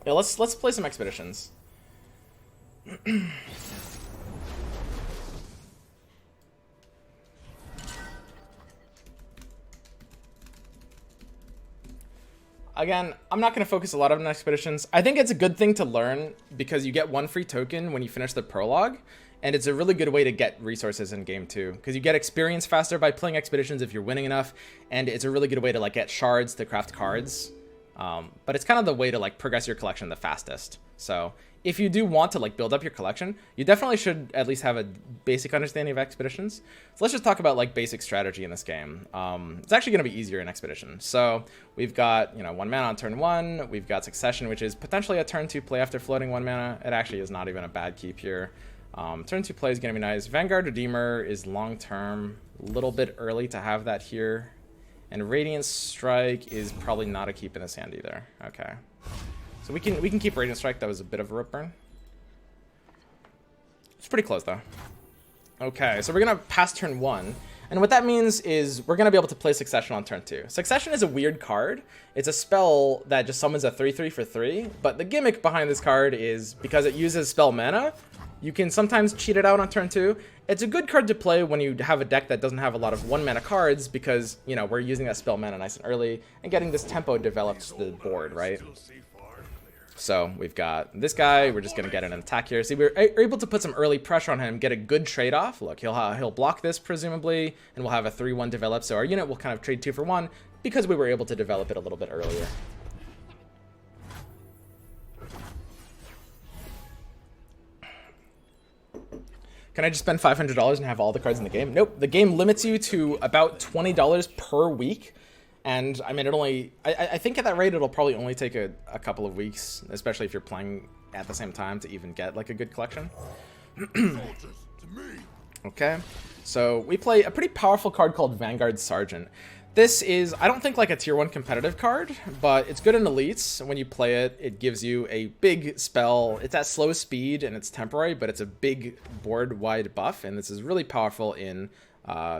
Yeah, let's play some expeditions. Again, I'm not going to focus a lot on expeditions. I think it's a good thing to learn because you get one free token when you finish the prologue, and it's a really good way to get resources in game 2 because you get experience faster by playing expeditions if you're winning enough, and it's a really good way to like get shards to craft cards. But it's kind of the way to like progress your collection the fastest. So if you do want to like build up your collection, you definitely should at least have a basic understanding of expeditions. So let's just talk about like basic strategy in this game. It's actually going to be easier in expedition. So we've got, 1 mana on turn 1. We've got succession, which is potentially a turn 2 play after floating 1 mana. It actually is not even a bad keep here. Turn 2 play is going to be nice. Vanguard Redeemer is long term, a little bit early to have that here. And Radiant Strike is probably not a keep in this hand either. Okay. So we can keep Radiant Strike. That was a bit of a rip burn. It's pretty close though. Okay, so we're gonna pass turn 1. And what that means is we're gonna be able to play Succession on turn 2. Succession is a weird card. It's a spell that just summons a 3/3 for 3. But the gimmick behind this card is because it uses spell mana, you can sometimes cheat it out on turn 2. It's a good card to play when you have a deck that doesn't have a lot of 1 mana cards because, we're using that spell mana nice and early and getting this tempo developed to the board, right? So we've got this guy. We're just going to get an attack here. See, we're able to put some early pressure on him, get a good trade-off. Look, he'll block this presumably, and we'll have a 3/1 develop. So our unit will kind of trade 2 for 1 because we were able to develop it a little bit earlier. Can I just spend $500 and have all the cards in the game? Nope. The game limits you to about $20 per week. And I mean, I think at that rate, it'll probably only take a couple of weeks, especially if you're playing at the same time to even get like a good collection. Okay. So we play a pretty powerful card called Vanguard Sergeant. This is, I don't think like a tier 1 competitive card, but it's good in elites. When you play it, it gives you a big spell. It's at slow speed and it's temporary, but it's a big board-wide buff. And this is really powerful in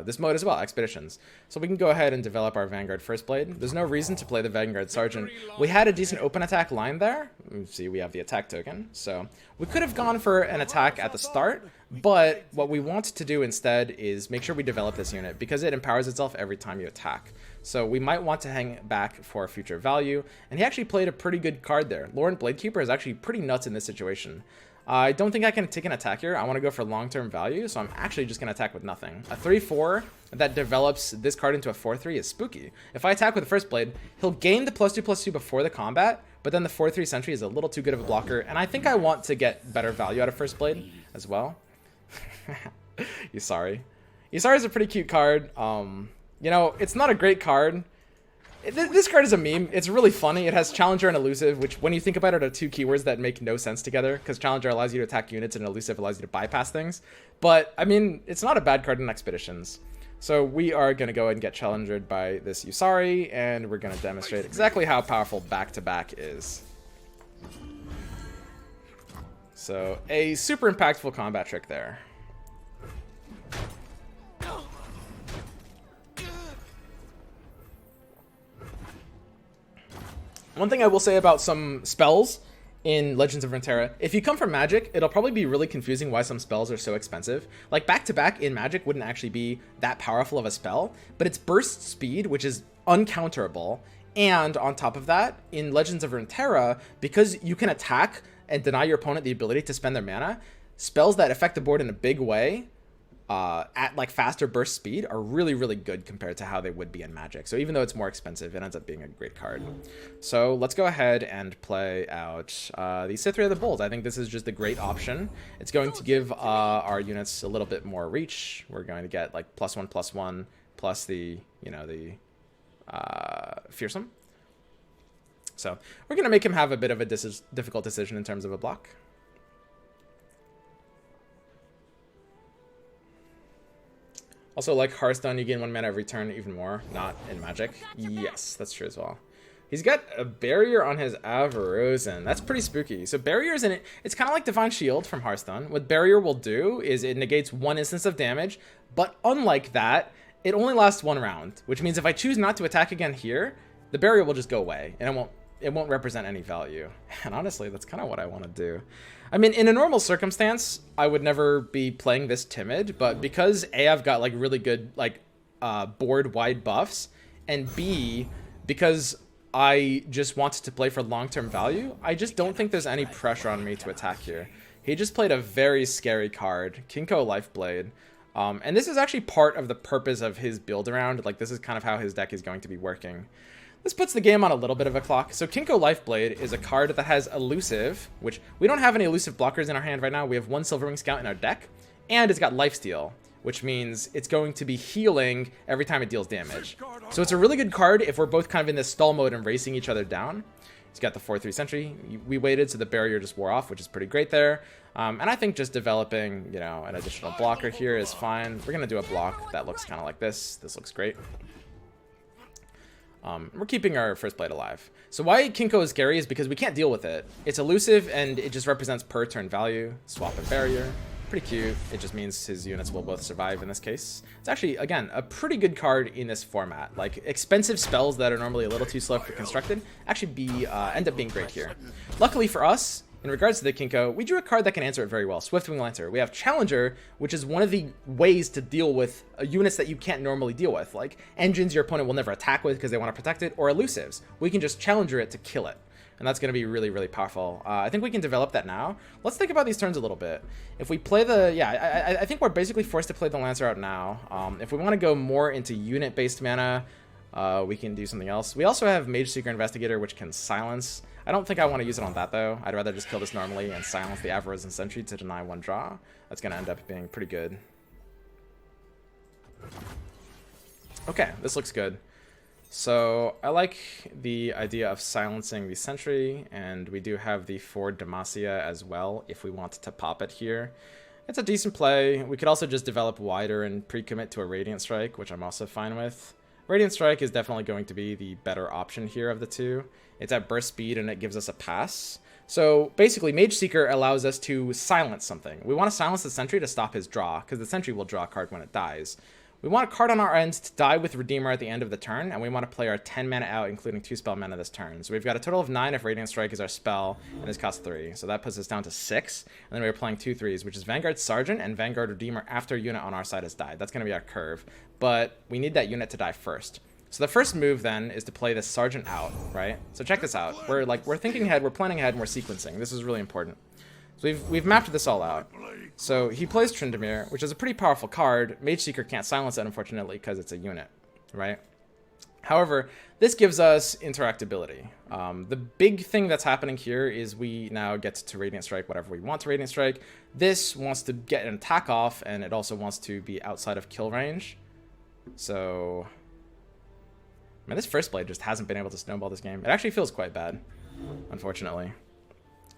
this mode as well, expeditions. So we can go ahead and develop our Vanguard First Blade. There's no reason to play the Vanguard Sergeant. We had a decent open attack line there. See, we have the attack token. So we could have gone for an attack at the start, but what we want to do instead is make sure we develop this unit because it empowers itself every time you attack. So we might want to hang back for future value. And he actually played a pretty good card there. Lorent Bladekeeper is actually pretty nuts in this situation. I don't think I can take an attack here. I want to go for long-term value, so I'm actually just going to attack with nothing. A 3/4 that develops this card into a 4/3 is spooky. If I attack with the First Blade, he'll gain the +2/+2 before the combat, but then the 4/3 Sentry is a little too good of a blocker, and I think I want to get better value out of First Blade as well. Yusari. Yusari is a pretty cute card. It's not a great card. This card is a meme. It's really funny. It has Challenger and Elusive, which when you think about it are 2 keywords that make no sense together because Challenger allows you to attack units and Elusive allows you to bypass things. But, I mean, it's not a bad card in Expeditions. So we are going to go ahead and get challengered by this Yusari, and we're going to demonstrate exactly how powerful back-to-back is. So, a super impactful combat trick there. One thing I will say about some spells in Legends of Runeterra, if you come from Magic, it'll probably be really confusing why some spells are so expensive. Like back-to-back in Magic wouldn't actually be that powerful of a spell, but it's burst speed, which is uncounterable. And on top of that, in Legends of Runeterra, because you can attack and deny your opponent the ability to spend their mana, spells that affect the board in a big way at like faster burst speed are really, really good compared to how they would be in Magic. So even though it's more expensive, it ends up being a great card. So let's go ahead and play out the Cithria of the Bulls. I think this is just a great option. It's going to give our units a little bit more reach. We're going to get like +1/+1 plus the, Fearsome. So we're going to make him have a bit of a difficult decision in terms of a block. Also, like Hearthstone, you gain 1 mana every turn, even more. Not in Magic. Yes, that's true as well. He's got a barrier on his Avarosan. That's pretty spooky. So barriers in it, it's kind of like Divine Shield from Hearthstone. What barrier will do is it negates 1 instance of damage, but unlike that, it only lasts 1 round, which means if I choose not to attack again here, the barrier will just go away, and it won't represent any value. And honestly, that's kind of what I want to do. I mean, in a normal circumstance, I would never be playing this timid, but because A, I've got like really good like board wide buffs, and B, because I just wanted to play for long-term value, I just don't think there's any pressure on me to attack here. He just played a very scary card, Kinko Lifeblade. And this is actually part of the purpose of his build around. Like, this is kind of how his deck is going to be working. This puts the game on a little bit of a clock. So Kinko Lifeblade is a card that has Elusive, which we don't have any Elusive blockers in our hand right now. We have one Silverwing Scout in our deck, and it's got Lifesteal, which means it's going to be healing every time it deals damage. So it's a really good card if we're both kind of in this stall mode and racing each other down. He's got the 4/3 Sentry. We waited, so the barrier just wore off, which is pretty great there. And I think just developing, you know, an additional blocker here is fine. We're going to do a block that looks kind of like this. This looks great. We're keeping our first blade alive. So why Kinko is scary is because we can't deal with it. It's elusive, and it just represents per turn value. Swap and barrier. Pretty cute. It just means his units will both survive in this case. It's actually, again, a pretty good card in this format. Like, expensive spells that are normally a little too slow for constructed actually end up being great here. Luckily for us, in regards to the Kinko, we drew a card that can answer it very well. Swiftwing Lancer. We have Challenger, which is one of the ways to deal with units that you can't normally deal with. Like, engines your opponent will never attack with because they want to protect it, or elusives. We can just Challenger it to kill it. And that's going to be really, really powerful. I think we can develop that now. Let's think about these turns a little bit. If we play the... Yeah, I think we're basically forced to play the Lancer out now. If we want to go more into unit-based mana, we can do something else. We also have Mage Seeker Investigator, which can silence. I don't think I want to use it on that, though. I'd rather just kill this normally and silence the Avaros and Sentry to deny one draw. That's going to end up being pretty good. Okay, this looks good. So I like the idea of silencing the Sentry, and we do have the 4 Demacia as well if we want to pop it here. It's a decent play. We could also just develop wider and pre-commit to a Radiant Strike, which I'm also fine with. Radiant Strike is definitely going to be the better option here of the two. It's at burst speed and it gives us a pass. So basically, Mage Seeker allows us to silence something. We want to silence the Sentry to stop his draw, because the Sentry will draw a card when it dies. We want a card on our end to die with Redeemer at the end of the turn, and we want to play our 10 mana out, including 2 spell mana this turn. So we've got a total of 9 if Radiant Strike is our spell, and this costs 3. So that puts us down to 6. And then we're playing 2 3s, which is Vanguard Sergeant and Vanguard Redeemer after a unit on our side has died. That's going to be our curve. But we need that unit to die first. So the first move then is to play this Sergeant out, right? So check this out. We're thinking ahead, we're planning ahead, and we're sequencing. This is really important. So we've mapped this all out. So he plays Tryndamere, which is a pretty powerful card. Mage Seeker can't silence it, unfortunately, because it's a unit, right? However, this gives us interactability. The big thing that's happening here is we now get to Radiant Strike whatever we want to Radiant Strike. This wants to get an attack off, and it also wants to be outside of kill range. So... man, this first blade just hasn't been able to snowball this game. It actually feels quite bad, unfortunately.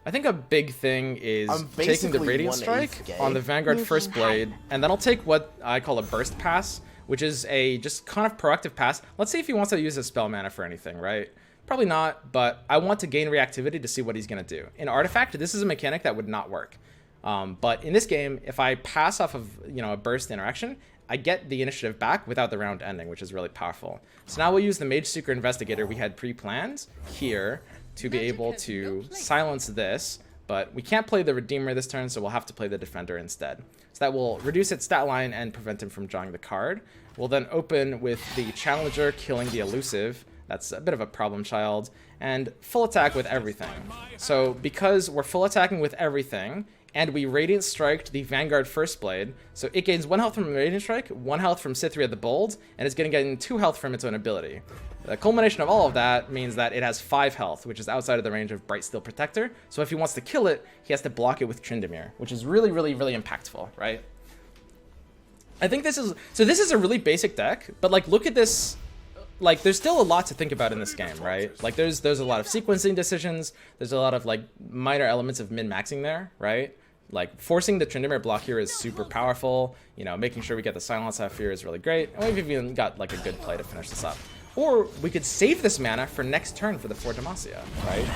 I think a big thing is taking the Radiant Strike on the Vanguard First Blade, and then I'll take what I call a Burst Pass, which is a just kind of proactive pass. Let's see if he wants to use his spell mana for anything, right? Probably not, but I want to gain reactivity to see what he's going to do. In Artifact, this is a mechanic that would not work. But in this game, if I pass off of, you know, a burst interaction, I get the initiative back without the round ending, which is really powerful. So now we'll use the Mage Seeker Investigator we had pre-planned here to be able to silence this, but we can't play the Redeemer this turn, so we'll have to play the Defender instead. So that will reduce its stat line and prevent him from drawing the card. We'll then open with the Challenger killing the Elusive. That's a bit of a problem child. And full attack with everything. So because we're full attacking with everything, and we Radiant Striked the Vanguard First Blade, so it gains 1 health from Radiant Strike, 1 health from Cithria the Bold, and it's going to gain 2 health from its own ability. The culmination of all of that means that it has 5 health, which is outside of the range of Bright Steel Protector, so if he wants to kill it, he has to block it with Tryndamere, which is really, really, really impactful, right? I think this is a really basic deck, but like, look at this. Like, there's still a lot to think about in this game, right? Like, there's a lot of sequencing decisions, there's a lot of like minor elements of min-maxing there, right? Like, forcing the Tryndamere block here is super powerful. You know, making sure we get the silence off here is really great. And we've even got like a good play to finish this up. Or we could save this mana for next turn for the 4 Demacia, right?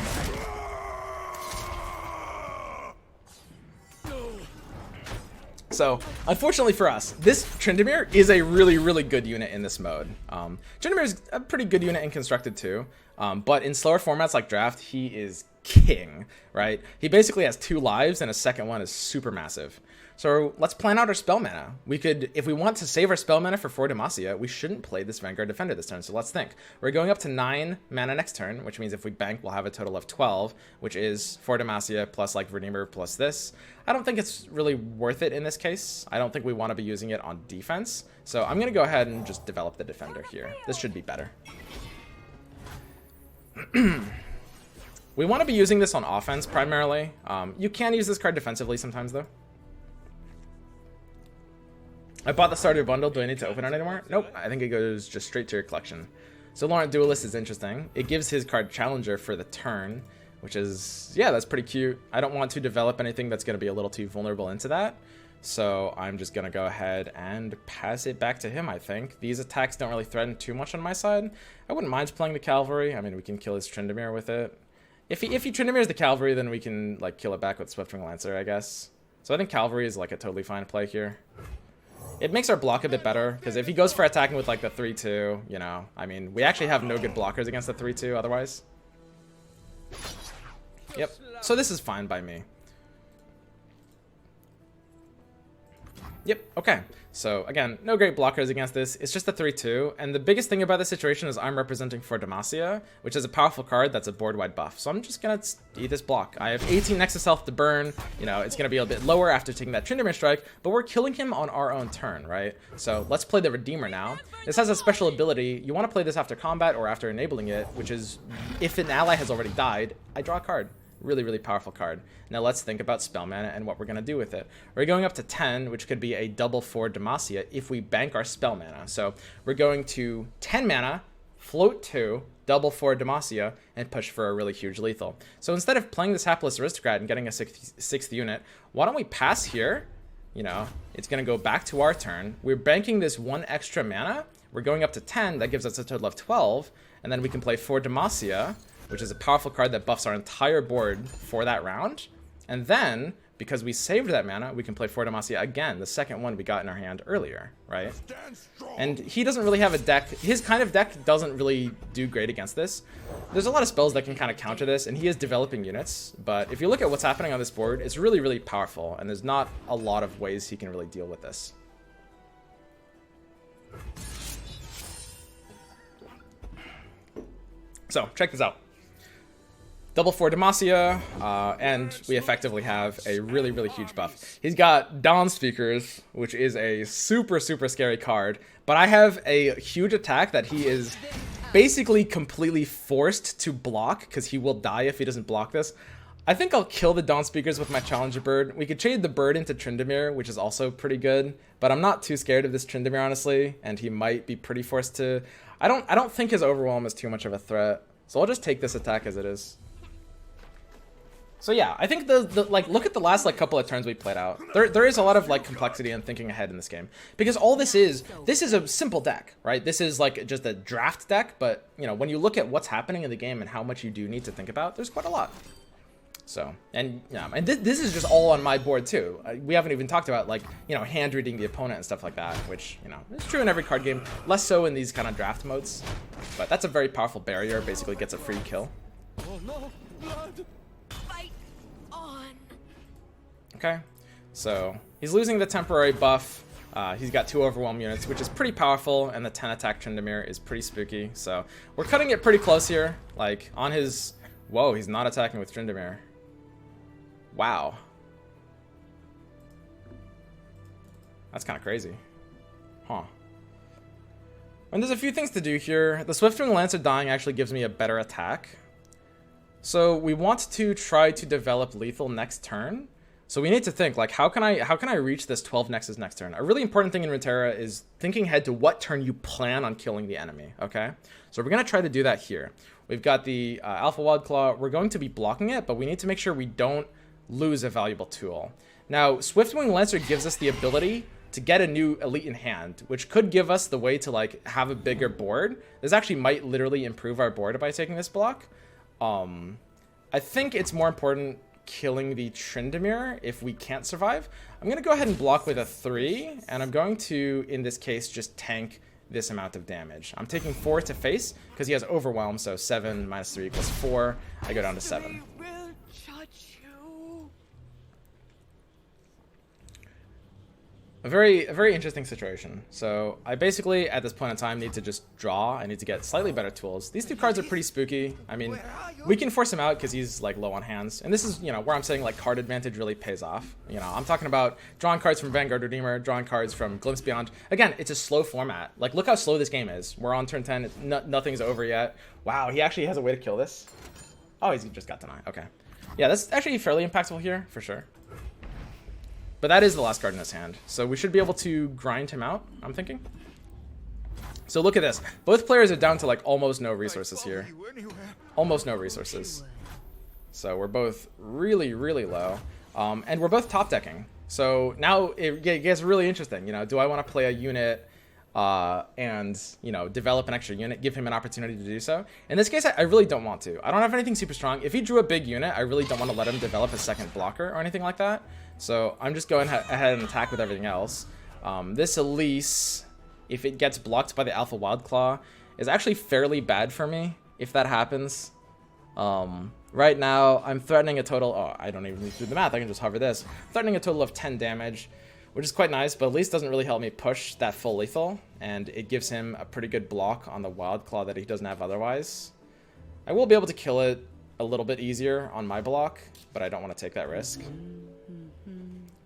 So, unfortunately for us, this Tryndamere is a really, really good unit in this mode. Tryndamere is a pretty good unit in Constructed too. But in slower formats like draft, he is king, right? He basically has 2 lives, and a second one is super massive. So let's plan out our spell mana. We could, if we want to save our spell mana for 4 Demacia, we shouldn't play this Vanguard Defender this turn. So let's think. We're going up to 9 mana next turn, which means if we bank, we'll have a total of 12, which is 4 Demacia plus like Redeemer plus this. I don't think it's really worth it in this case. I don't think we want to be using it on defense. So I'm going to go ahead and just develop the Defender here. This should be better. We want to be using this on offense primarily. You can use this card defensively sometimes though. I bought the starter bundle. Do I need to open it anymore? Nope. I think it goes just straight to your collection. So Laurent Duelist is interesting. It gives his card Challenger for the turn, which is, yeah, that's pretty cute. I don't want to develop anything that's going to be a little too vulnerable into that. So I'm just going to go ahead and pass it back to him, I think. These attacks don't really threaten too much on my side. I wouldn't mind playing the Cavalry. I mean, we can kill his Tryndamere with it. If he Tryndamere's the Cavalry, then we can like kill it back with Swiftwing Lancer, I guess. So I think Cavalry is like a totally fine play here. It makes our block a bit better, because if he goes for attacking with like the 3-2, you know, I mean, we actually have no good blockers against the 3-2 otherwise. Yep, so this is fine by me. Yep, okay. So again, no great blockers against this. It's just a 3-2, and the biggest thing about this situation is I'm representing for Demacia, which is a powerful card that's a board-wide buff. So I'm just gonna eat this block. I have 18 Nexus Health to burn. You know, it's gonna be a bit lower after taking that Tryndamere strike, but we're killing him on our own turn, right? So let's play the Redeemer now. This has a special ability. You want to play this after combat or after enabling it, which is if an ally has already died, I draw a card. Really, really powerful card. Now let's think about spell mana and what we're going to do with it. We're going up to 10, which could be a double 4 Demacia if we bank our spell mana. So we're going to 10 mana, float 2, double 4 Demacia, and push for a really huge lethal. So instead of playing this Hapless Aristocrat and getting a 6th unit, why don't we pass here? You know, it's going to go back to our turn. We're banking this 1 extra mana. We're going up to 10. That gives us a total of 12. And then we can play 4 Demacia, which is a powerful card that buffs our entire board for that round. And then, because we saved that mana, we can play 4 Demacia again, the second one we got in our hand earlier, right? And he doesn't really have a deck. His kind of deck doesn't really do great against this. There's a lot of spells that can kind of counter this, and he is developing units. But if you look at what's happening on this board, it's really, really powerful, and there's not a lot of ways he can really deal with this. So, check this out. Double 4 Demacia, and we effectively have a really, really huge buff. He's got Dawn Speakers, which is a super, super scary card, but I have a huge attack that he is basically completely forced to block, because he will die if he doesn't block this. I think I'll kill the Dawn Speakers with my Challenger Bird. We could trade the bird into Tryndamere, which is also pretty good, but I'm not too scared of this Tryndamere, honestly, and he might be pretty forced to... I don't think his Overwhelm is too much of a threat, so I'll just take this attack as it is. So yeah, I think like look at the last like couple of turns we played out. There is a lot of like complexity and thinking ahead in this game, because all this is a simple deck, right? This is like just a draft deck, but you know, when you look at what's happening in the game and how much you do need to think about, there's quite a lot. So, and yeah, and this is just all on my board too. We haven't even talked about like, you know, hand reading the opponent and stuff like that, which, you know, is true in every card game, less so in these kind of draft modes. But that's a very powerful barrier, basically gets a free kill. Oh no, blood. Fight on. Okay, so he's losing the temporary buff. He's got 2 Overwhelm units, which is pretty powerful, and the 10 attack Tryndamere is pretty spooky. So we're cutting it pretty close here. Like on his, whoa, he's not attacking with Tryndamere. Wow. That's kind of crazy. Huh. And there's a few things to do here. The Swiftwing Lancer dying actually gives me a better attack. So we want to try to develop lethal next turn. So we need to think, like, how can I reach this 12 Nexus next turn? A really important thing in Runeterra is thinking ahead to what turn you plan on killing the enemy, okay? So we're going to try to do that here. We've got the Alpha Wild Claw. We're going to be blocking it, but we need to make sure we don't lose a valuable tool. Now, Swiftwing Lancer gives us the ability to get a new elite in hand, which could give us the way to like have a bigger board. This actually might literally improve our board by taking this block. I think it's more important killing the Tryndamere if we can't survive. I'm going to go ahead and block with a 3, and I'm going to, in this case, just tank this amount of damage. I'm taking 4 to face because he has Overwhelm, so 7 minus 3 equals 4. I go down to 7. We will judge you. A very interesting situation. So I basically, at this point in time, need to just draw. I need to get slightly better tools. These two cards are pretty spooky. I mean, we can force him out because he's like low on hands. And this is, you know, where I'm saying like card advantage really pays off. You know, I'm talking about drawing cards from Vanguard Redeemer, drawing cards from Glimpse Beyond. Again, it's a slow format. Like, look how slow this game is. We're on turn 10. Nothing's over yet. Wow, he actually has a way to kill this. Oh, he's just got denied. Okay. Yeah, that's actually fairly impactful here, for sure. But that is the last card in his hand. So we should be able to grind him out, I'm thinking. So look at this. Both players are down to like almost no resources here. Almost no resources. So we're both really, really low. And we're both top decking. So now it gets really interesting. You know, do I want to play a unit and, you know, develop an extra unit, give him an opportunity to do so? In this case, I really don't want to. I don't have anything super strong. If he drew a big unit, I really don't want to let him develop a second blocker or anything like that. So I'm just going ahead and attack with everything else. This Elise, if it gets blocked by the Alpha Wildclaw, is actually fairly bad for me if that happens. Right now, I'm threatening a total... Oh, I don't even need to do the math. I can just hover this. Threatening a total of 10 damage, which is quite nice, but Elise doesn't really help me push that full lethal, and it gives him a pretty good block on the Wildclaw that he doesn't have otherwise. I will be able to kill it a little bit easier on my block, but I don't want to take that risk.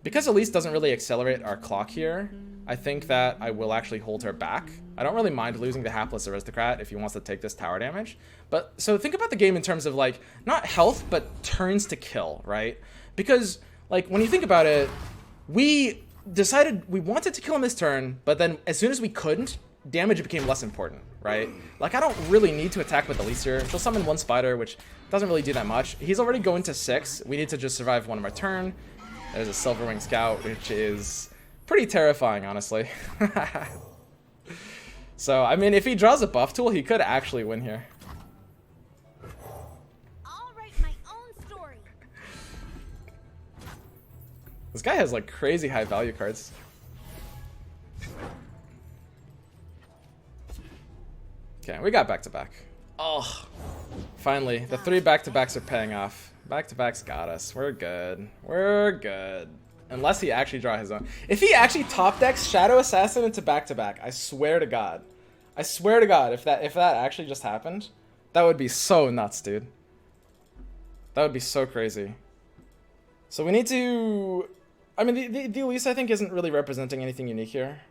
Because Elise doesn't really accelerate our clock here, I think that I will actually hold her back. I don't really mind losing the Hapless Aristocrat if he wants to take this tower damage. But, so think about the game in terms of, like, not health, but turns to kill, right? Because, like, when you think about it, we decided we wanted to kill him this turn, but then as soon as we couldn't, damage became less important, right? Like, I don't really need to attack with Elise here. She'll summon 1 spider, which doesn't really do that much. He's already going to 6. We need to just survive 1 more turn. There's a Silverwing Scout, which is pretty terrifying, honestly. So, I mean, if he draws a buff tool, he could actually win here. I'll write my own story. This guy has, like, crazy high value cards. Okay, we got back-to-back. Oh, finally. The 3 back-to-backs are paying off. Back-to-backs got us. We're good. We're good. Unless he actually draw his own. If he actually top decks Shadow Assassin into back-to-back, I swear to God. I swear to God, if that actually just happened, that would be so nuts, dude. That would be so crazy. So we need to... I mean, the Elise, I think, isn't really representing anything unique here.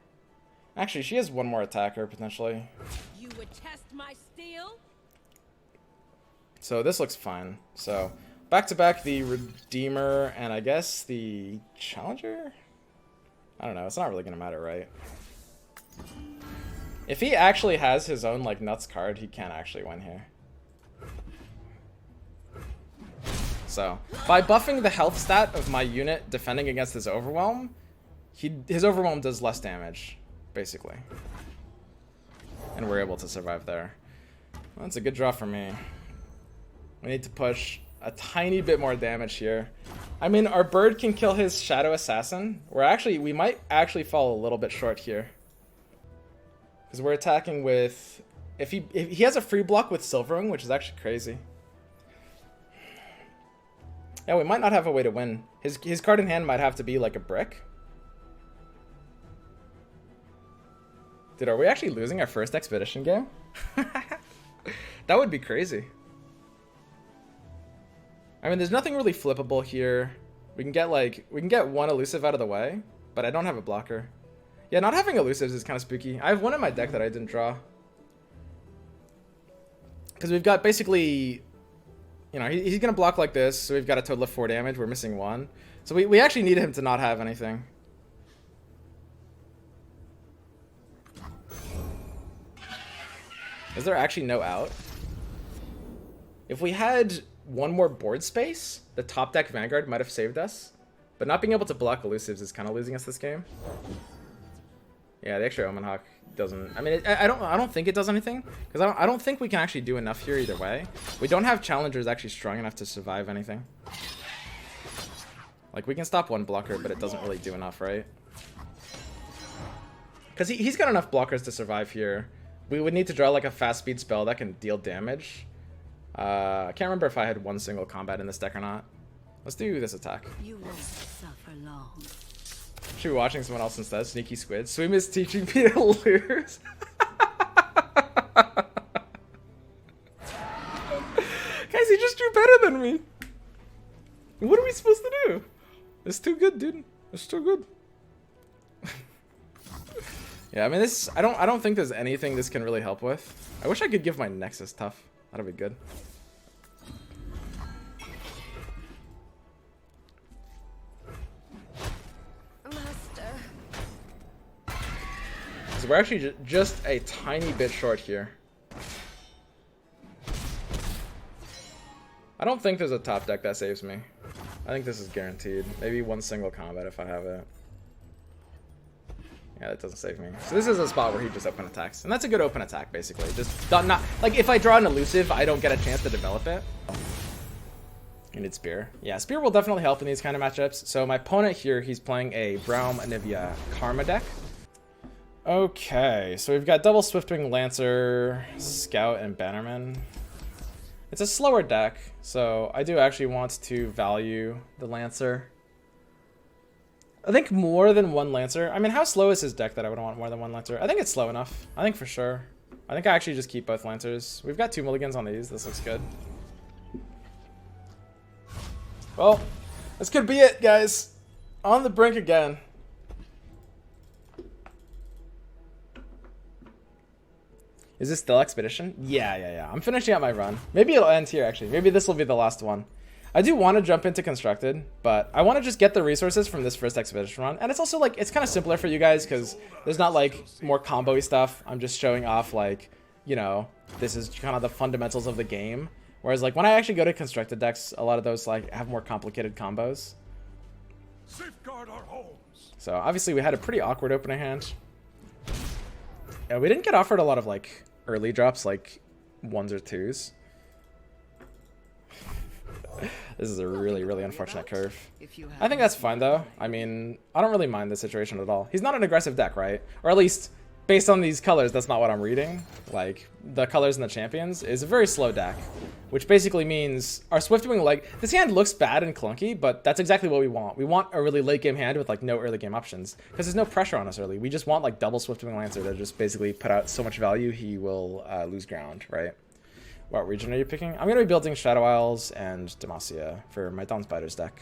Actually, she has 1 more attacker, potentially. You would test my steel? So this looks fine. So... back-to-back the Redeemer, and I guess the Challenger? I don't know, it's not really gonna matter, right? If he actually has his own, like, nuts card, he can actually win here. So, by buffing the health stat of my unit defending against his Overwhelm, his Overwhelm does less damage, basically. And we're able to survive there. Well, that's a good draw for me. We need to push a tiny bit more damage here. I mean, our bird can kill his Shadow Assassin. We might actually fall a little bit short here. Because we're attacking with... If he has a free block with Silverwing, which is actually crazy. Yeah, we might not have a way to win. His card in hand might have to be like a brick. Dude, are we actually losing our first expedition game? That would be crazy. I mean, there's nothing really flippable here. We can get 1 elusive out of the way, but I don't have a blocker. Yeah, not having elusives is kind of spooky. I have 1 in my deck that I didn't draw. Because we've got basically, you know, he's going to block like this, so we've got a total of 4 damage. We're missing 1. So we actually need him to not have anything. Is there actually no out? If we had 1 more board space, the top deck Vanguard might have saved us. But not being able to block elusives is kind of losing us this game. Yeah, the extra Omen Hawk doesn't... I mean, I don't think it does anything. Because I don't think we can actually do enough here either way. We don't have challengers actually strong enough to survive anything. Like, we can stop 1 blocker, but it doesn't really do enough, right? Because he's got enough blockers to survive here. We would need to draw like a fast speed spell that can deal damage. I can't remember if I had one single combat in this deck or not. Let's do this attack. You won't suffer long. Should be watching someone else instead. Sneaky squid. Swim is teaching me to lose. Guys, he just drew better than me. What are we supposed to do? It's too good, dude. It's too good. Yeah, I mean this. I don't think there's anything this can really help with. I wish I could give my Nexus tough. That'd be good. Master. So we're actually just a tiny bit short here. I don't think there's a top deck that saves me. I think this is guaranteed. Maybe one single combat if I have it. Yeah, that doesn't save me. So this is a spot where he just open attacks. And that's a good open attack, basically. Just not like, if I draw an elusive, I don't get a chance to develop it. You need Spear. Yeah, Spear will definitely help in these kind of matchups. So my opponent here, he's playing a Brown Anivia Karma deck. Okay, so we've got double Swiftwing Lancer, Scout, and Bannerman. It's a slower deck, so I do actually want to value the Lancer. I think more than one Lancer. I mean, how slow is his deck that I would want more than one Lancer? I think it's slow enough. I think for sure. I think I actually just keep both Lancers. We've got 2 mulligans on these. This looks good. Well, this could be it, guys. On the brink again. Is this still Expedition? Yeah. I'm finishing out my run. Maybe it'll end here, actually. Maybe this will be the last one. I do want to jump into Constructed, but I want to just get the resources from this first Expedition run. And it's also, like, it's kind of simpler for you guys, because there's not, like, more combo-y stuff. I'm just showing off, like, you know, this is kind of the fundamentals of the game. Whereas, like, when I actually go to Constructed decks, a lot of those, like, have more complicated combos. Safeguard our homes. So, obviously, we had a pretty awkward opening hand. Yeah, we didn't get offered a lot of, like, early drops, like 1s or 2s. This is a really unfortunate curve. I think that's fine, though. I mean, I don't really mind the situation at all. He's not an aggressive deck, right? Or at least, based on these colors, that's not what I'm reading. Like, the colors in the champions is a very slow deck, which basically means our Swiftwing, like, this hand looks bad and clunky, but that's exactly what we want. We want a really late game hand with, like, no early game options, because there's no pressure on us early. We just want, like, double Swiftwing Lancer to just basically put out so much value he will lose ground, right? What region are you picking? I'm going to be building Shadow Isles and Demacia for my Dawn Spiders deck.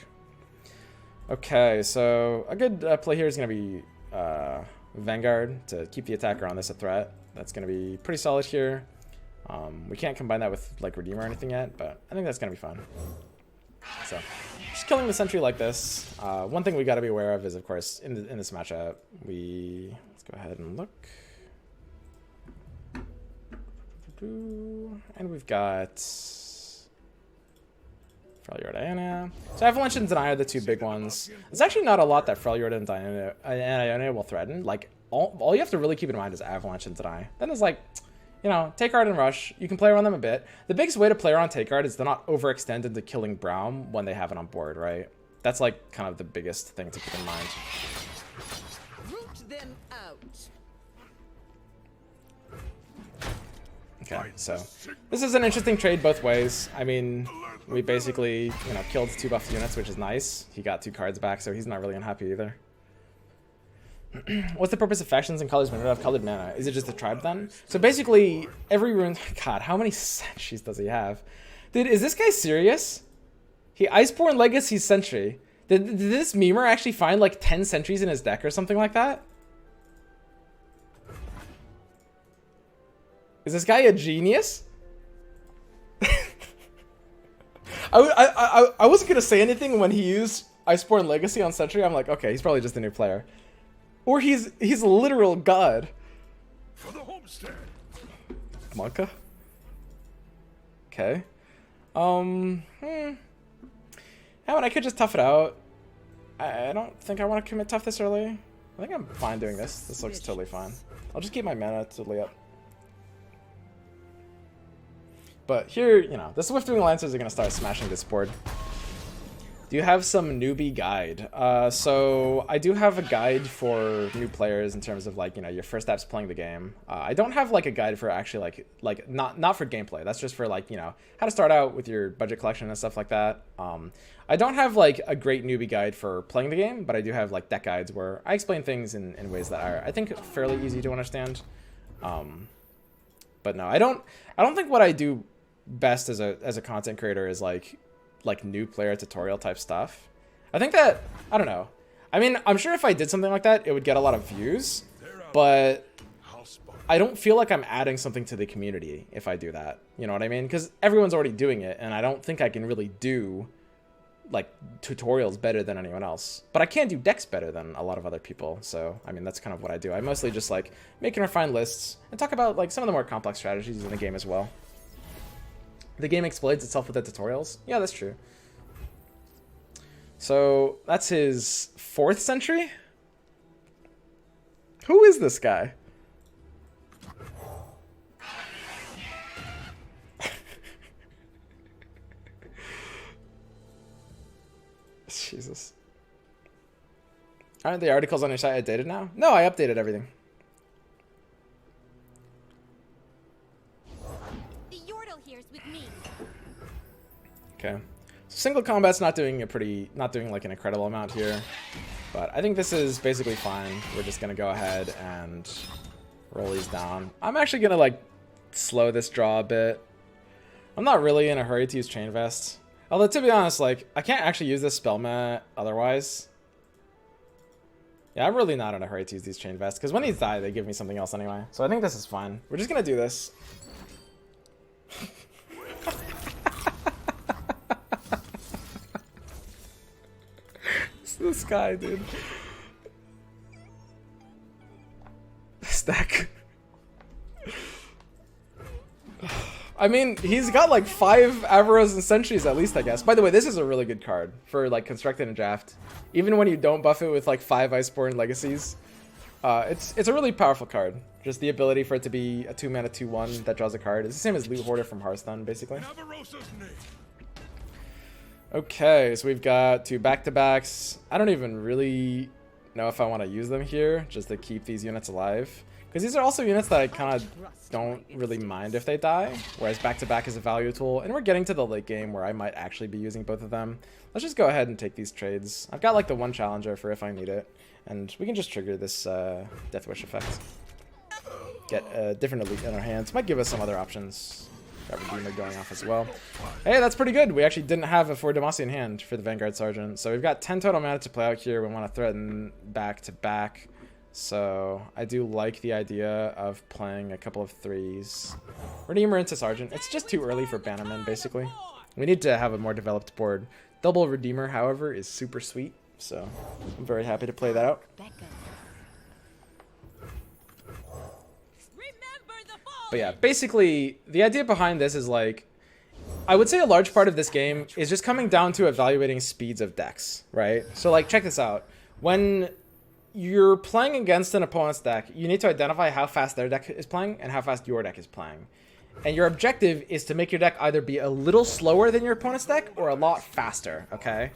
Okay, so a good play here is going to be Vanguard to keep the attacker on this a threat. That's going to be pretty solid here. We can't combine that with like Redeemer or anything yet, but I think that's going to be fun. So just killing the sentry like this. One thing we got to be aware of is, of course, in this matchup, let's go ahead and look. And we've got Freljord Diana. So Avalanche and Denia are the 2 big ones. There's actually not a lot that Freljord and Diana will threaten. Like, all you have to really keep in mind is Avalanche and Denia. Then there's like, you know, Take Guard and Rush. You can play around them a bit. The biggest way to play around Take Guard is to not overextend into killing Braum when they have it on board, right? That's like kind of the biggest thing to keep in mind. Root them out. Okay, so this is an interesting trade both ways. I mean, we basically, you know, killed 2 buffed units, which is nice. He got 2 cards back, so he's not really unhappy either. What's the purpose of factions and colors when you don't have colored mana? Is it just a tribe then? So basically, every rune... God, how many sentries does he have? Dude, is this guy serious? He Iceborne Legacy Sentry. Did this memer actually find like 10 sentries in his deck or something like that? Is this guy a genius? I wasn't gonna say anything when he used Iceborne Legacy on Sentry. I'm like, okay, he's probably just a new player, or he's a literal god. For the homestead. Monka. Okay. Yeah, but I could just tough it out. I don't think I want to commit tough this early. I think I'm fine doing this. This looks totally fine. I'll just keep my mana totally up. But here, you know, the Swiftwing Lancers are going to start smashing this board. Do you have some newbie guide? So I do have a guide for new players in terms of like, you know, your first steps playing the game. I don't have like a guide for actually like not for gameplay. That's just for like, you know, how to start out with your budget collection and stuff like that. I don't have like a great newbie guide for playing the game, but I do have like deck guides where I explain things in ways that are, I think, fairly easy to understand. But no, I don't think what I do best as a content creator is like new player tutorial type stuff. I think that, I don't know. I mean, I'm sure if I did something like that, it would get a lot of views, but I don't feel like I'm adding something to the community if I do that. You know what I mean? Because everyone's already doing it, and I don't think I can really do like tutorials better than anyone else. But I can do decks better than a lot of other people. So, I mean, that's kind of what I do. I mostly just like make and refine lists and talk about like some of the more complex strategies in the game as well. The game explodes itself with the tutorials. Yeah, that's true. So that's his 4th century? Who is this guy? Jesus. Aren't the articles on your site outdated now? No, I updated everything. Okay, so single combat's not doing like an incredible amount here, but I think this is basically fine. We're just gonna go ahead and roll these down. I'm actually gonna like slow this draw a bit. I'm not really in a hurry to use Chain Vest, although to be honest, like I can't actually use this spell mat otherwise. Yeah, I'm really not in a hurry to use these Chain Vests because when these die, they give me something else anyway. So I think this is fine. We're just gonna do this. This guy, dude. Stack. I mean, he's got like 5 Avaros and Sentries at least, I guess. By the way, this is a really good card for like constructing a draft. Even when you don't buff it with like 5 Iceborne Legacies. It's a really powerful card. Just the ability for it to be a 2-mana 2/1 that draws a card. It's the same as Loot Hoarder from Hearthstone, basically. Okay, so we've got 2 back-to-backs. I don't even really know if I want to use them here, just to keep these units alive. Because these are also units that I kind of don't really mind if they die, whereas back-to-back is a value tool. And we're getting to the late game where I might actually be using both of them. Let's just go ahead and take these trades. I've got like the 1 challenger for if I need it. And we can just trigger this Death Wish effect. Get a different elite in our hands. Might give us some other options. Got Redeemer going off as well. Hey, that's pretty good. We actually didn't have a 4 Demacia in hand for the Vanguard Sergeant. So we've got 10 total mana to play out here. We want to threaten back to back. So I do like the idea of playing a couple of 3s. Redeemer into Sergeant. It's just too early for Bannerman, basically. We need to have a more developed board. Double Redeemer, however, is super sweet. So I'm very happy to play that out. But yeah, basically, the idea behind this is like, I would say a large part of this game is just coming down to evaluating speeds of decks, right? So like, check this out. When you're playing against an opponent's deck, you need to identify how fast their deck is playing and how fast your deck is playing. And your objective is to make your deck either be a little slower than your opponent's deck or a lot faster, okay?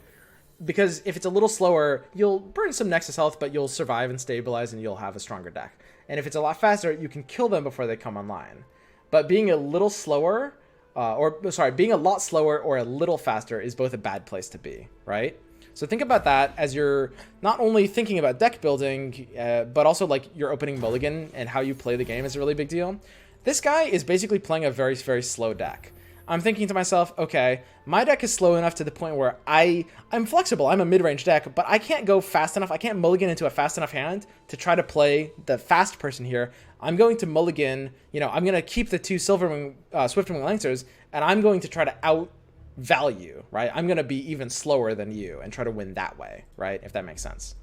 Because if it's a little slower, you'll burn some Nexus health, but you'll survive and stabilize and you'll have a stronger deck. And if it's a lot faster, you can kill them before they come online. But being a little slower, being a lot slower or a little faster is both a bad place to be, right? So think about that as you're not only thinking about deck building, but also like your opening mulligan and how you play the game is a really big deal. This guy is basically playing a very, very slow deck. I'm thinking to myself, okay, my deck is slow enough to the point where I'm flexible. I'm a mid-range deck, but I can't go fast enough. I can't mulligan into a fast enough hand to try to play the fast person here. I'm going to mulligan, you know, I'm going to keep the 2 Silverwing, Swiftwing Lancers, and I'm going to try to out-value, right? I'm going to be even slower than you and try to win that way, right? If that makes sense.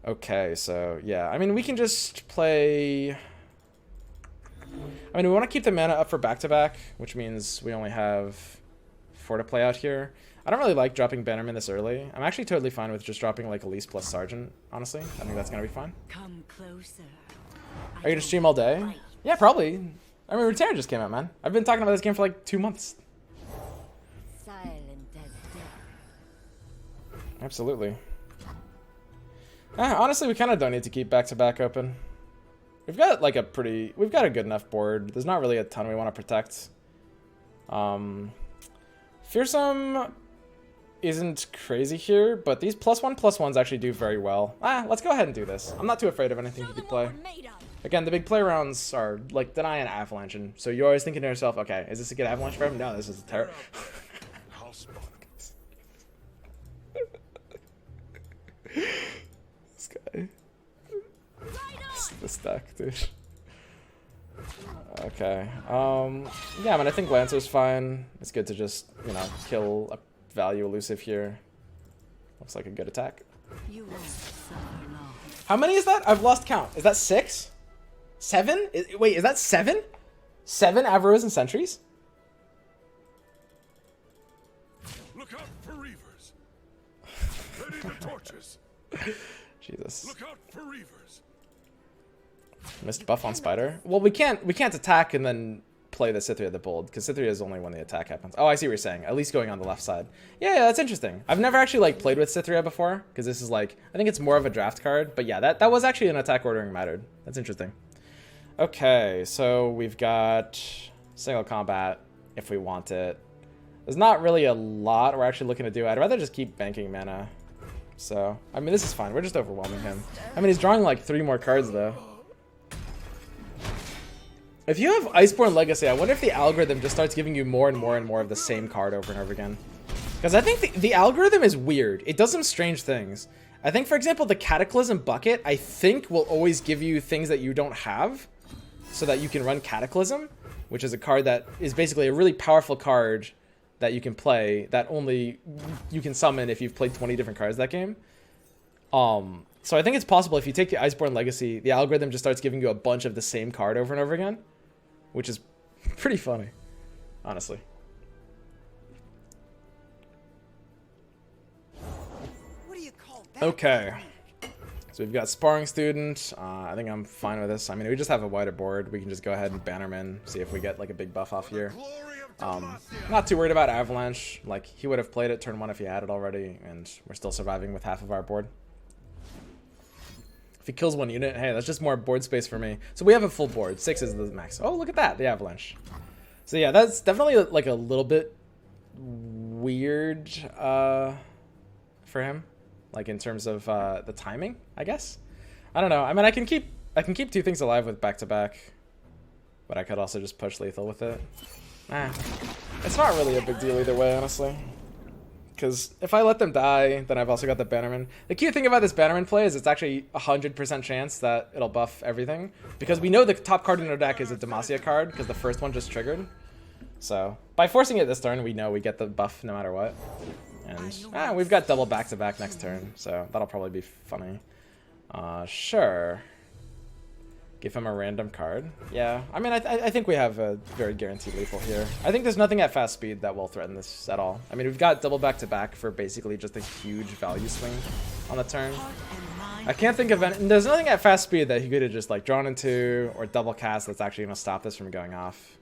Okay, so yeah, I mean, we can just play... I mean, we want to keep the mana up for back-to-back, which means we only have 4 to play out here. I don't really like dropping Bannerman this early. I'm actually totally fine with just dropping like Elise plus Sergeant, honestly. I think that's going to be fine. Come closer. Are you going to stream all day? Yeah, probably. I mean, Runeterra just came out, man. I've been talking about this game for like 2 months. Silent as death. Absolutely. Honestly, we kind of don't need to keep back-to-back open. We've got like we've got a good enough board. There's not really a ton we want to protect. Fearsome isn't crazy here, but these +1/+1s actually do very well. Let's go ahead and do this. I'm not too afraid of anything he could play. Again, the big play rounds are like deny an avalanche, and so you're always thinking to yourself, okay, is this a good avalanche for him? No, this is a terrible. This guy. The stack, dude. Okay. Yeah, I mean, I think Lancer's fine. It's good to just, you know, kill a value elusive here. Looks like a good attack. You won't suffer long. How many is that? I've lost count. Is that 6? 7? Wait, is that 7? 7 Avaros and Sentries? Look out for Reavers. Ready the torches. Jesus. Look out for Reavers. Missed buff on Spider. Well, we can't attack and then play the Cythria the Bold, because Cythria is only when the attack happens. Oh, I see what you're saying. At least going on the left side. Yeah, that's interesting. I've never actually like played with Cythria before, because this is like, I think it's more of a draft card. But yeah, that was actually an attack ordering mattered. That's interesting. Okay, so we've got single combat if we want it. There's not really a lot we're actually looking to do. I'd rather just keep banking mana. So, I mean, this is fine. We're just overwhelming him. I mean, he's drawing like 3 more cards though. If you have Iceborne Legacy, I wonder if the algorithm just starts giving you more and more and more of the same card over and over again. Because I think the algorithm is weird. It does some strange things. I think, for example, the Cataclysm bucket, I think, will always give you things that you don't have, so that you can run Cataclysm, which is a card that is basically a really powerful card that you can play, that only you can summon if you've played 20 different cards that game. So I think it's possible if you take the Iceborne Legacy, the algorithm just starts giving you a bunch of the same card over and over again, which is pretty funny, honestly. What do you call that? Okay. So we've got Sparring Student. I think I'm fine with this. I mean, we just have a wider board. We can just go ahead and banner him in, see if we get like a big buff off here. Not too worried about Avalanche. Like, he would have played it turn 1 if he had it already, and we're still surviving with half of our board. If he kills 1 unit, hey, that's just more board space for me. So we have a full board. 6 is the max. Oh, look at that, the Avalanche. So yeah, that's definitely like a little bit weird for him, like in terms of the timing, I guess. I don't know. I mean, I can keep 2 things alive with back-to-back, but I could also just push lethal with it. It's not really a big deal either way, honestly. Because if I let them die, then I've also got the Bannerman. The cute thing about this Bannerman play is it's actually 100% chance that it'll buff everything. Because we know the top card in our deck is a Demacia card, because the first one just triggered. So, by forcing it this turn, we know we get the buff no matter what. And we've got double back-to-back next turn, so that'll probably be funny. Sure. Give him a random card. Yeah, I mean, I think we have a very guaranteed lethal here. I think there's nothing at fast speed that will threaten this at all. I mean, we've got double back-to-back for basically just a huge value swing on the turn. I can't think of any. There's nothing at fast speed that he could have just like drawn into or double cast that's actually going to stop this from going off.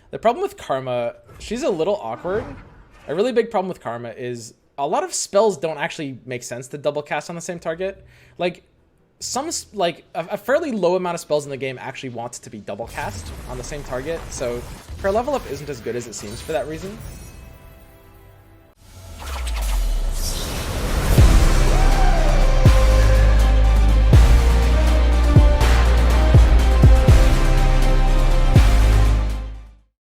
The problem with Karma, she's a little awkward. A really big problem with Karma is a lot of spells don't actually make sense to double cast on the same target. Like, a fairly low amount of spells in the game actually want to be double cast on the same target, so her level up isn't as good as it seems for that reason.